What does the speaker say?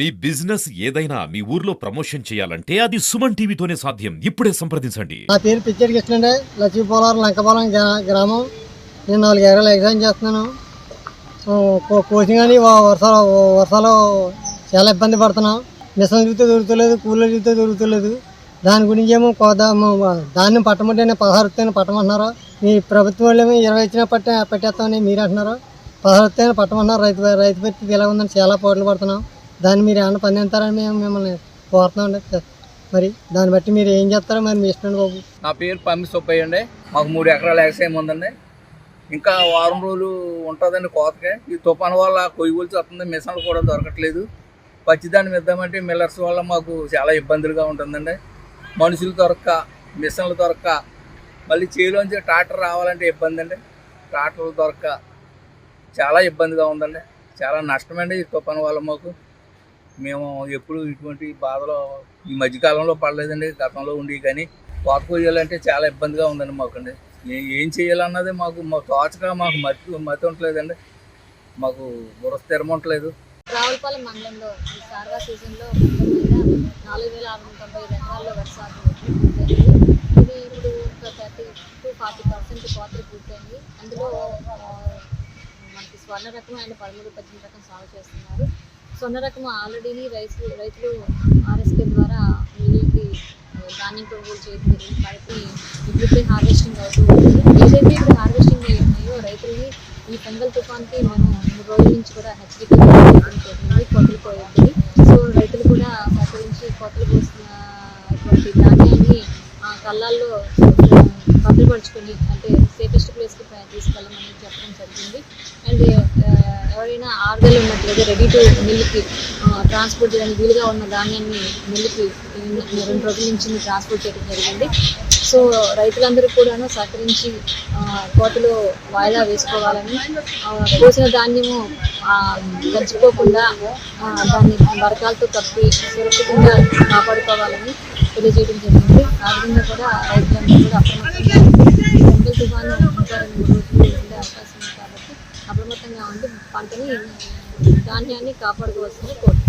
మీ business ఏదైనా మీ ఊర్లో promotion చేయాలంటే అది సుమన్ టీవీతోనే సాధ్యం. ఇప్పుడే సంప్రదించండి. నా పేరు పిచ్చేటి కృష్ణ అండి. లక్ష్మీపోలవరం లంకపాలెం గ్రామం. నేను 4 ఎకరాలు ఎగ్జామ్ చేస్తున్నాను. కోచింగ్ అని వర్షాలు చాలా ఇబ్బంది పడుతున్నాం. మిషన్ చూస్తే దొరుకుతలేదు, కూలీలు చూస్తే దొరుకుతలేదు. దాని గురించి ఏమో దాన్ని పట్టమంటే 16 ఇస్తాను పట్టమంటున్నారు. మీ ప్రభుత్వం వాళ్ళు ఏమో 20 ఇచ్చినా పెట్టేస్తామని మీరు అంటున్నారు. 16 ఇస్తాను పట్టమంటున్నారు. రైతు పరిస్థితి ఎలా ఉందని చాలా పోట్లు పడుతున్నాం. దాన్ని మీరు ఏమన్నా పందిస్తారని మేము మిమ్మల్ని కోరుతున్నాం అండి. మరి దాన్ని బట్టి మీరు ఏం చేస్తారో మరి మీ ఇష్టం బాబు. నా పేరు పమ్మి సుబ్బయ్య అండి. మాకు 3 ఎకరాల వ్యవసాయం ఉందండి. ఇంకా వారం రోజులు ఉంటుందండి కోతకి. ఈ తుఫాను వల్ల కొయ్యూలు వస్తుంది, మిషన్లు కూడా దొరకట్లేదు. పచ్చిదాన్ని ఇద్దామంటే మిల్లర్స్ వల్ల మాకు చాలా ఇబ్బందులుగా ఉంటుందండి. మనుషులు దొరక్క, మిషన్లు దొరక్క, మళ్ళీ చేలోంచి ట్రాక్టర్ రావాలంటే ఇబ్బంది అండి. ట్రాక్టర్లు దొరక్క చాలా ఇబ్బందిగా ఉందండి. చాలా నష్టమండి ఈ తుఫాను వల్ల మాకు. మేము ఎప్పుడు ఇటువంటి బాధలో ఈ మధ్యకాలంలో పడలేదండి, గతంలో ఉండి. కానీ కోత కొయ్యాలంటే చాలా ఇబ్బందిగా ఉందండి మాకండి. ఏం చేయాలన్నది మాకు తోచగా మాకు మతి ఉండలేదండి. మాకు బుర్ర స్థిరం ఉండలేదు. రావులపాలెం మండలంలో ఈ సార్వా సీజన్లో మొత్తం మీద 4690 ఎకరాల్లో వరి సాగు పూర్తయింది. ఇది ఇప్పుడు 30 to 40% కోతలు పూర్తయింది. అందులో మనకి స్వర్ణ రకం అండ్ 13-18 రకం సాగు చేస్తున్నారు. స్వర్ణ రకం ఆల్రెడీ రైతులు ఆర్ఎస్కే ద్వారా మిల్లులకి ధాన్యం కొనుగోలు చేయడం జరిగింది. కాబట్టి ఇప్పుడే హార్వెస్టింగ్ అవుతూ ఉంటుంది. ఏదైతే ఇప్పుడు హార్వెస్టింగ్ అయ్యాయో రైతుల్ని ఈ పొంగల్ తుఫాన్కి మేము 3 రోజుల నుంచి కూడా హెచ్చరికలు జరిగింది కోతలు కోయద్దని. సో రైతులు కూడా సహకరించి కోతలు కోస్తున్నటువంటి ధాన్యాన్ని కళ్ళాల్లో భద్రపరుచుకొని అంటే సేఫెస్ట్ ప్లేస్కి తీసుకెళ్ళమని చెప్పడం జరిగింది. అండ్ ఎవరైనా ఆర్డర్లు ఉన్నట్లయితే రెడీ టు మిల్లుకి ట్రాన్స్పోర్ట్ చేయడానికి వీలుగా ఉన్న ధాన్యాన్ని మిల్లుకి 2 రోజుల నుంచి ట్రాన్స్పోర్ట్ చేయడం జరిగింది. సో రైతులందరూ కూడాను సహకరించి కోతలో వాయిదా వేసుకోవాలని, కోసిన ధాన్యము గడిచిపోకుండా దాన్ని బరకాలతో కప్పి సురక్షితంగా కాపాడుకోవాలని తెలియజేయడం జరిగింది. ఆ విధంగా కూడా రైతులందరూ కూడా అప్రమత్తంగా పొంగల్ తుఫాను ఇంకా 2-3 రోజులు ఉండే అవకాశం ఉంది. కాబట్టి అప్రమత్తంగా ఉండి పంటని ధాన్యాన్ని కాపాడుకోవాల్సింది కోరుతున్నాను.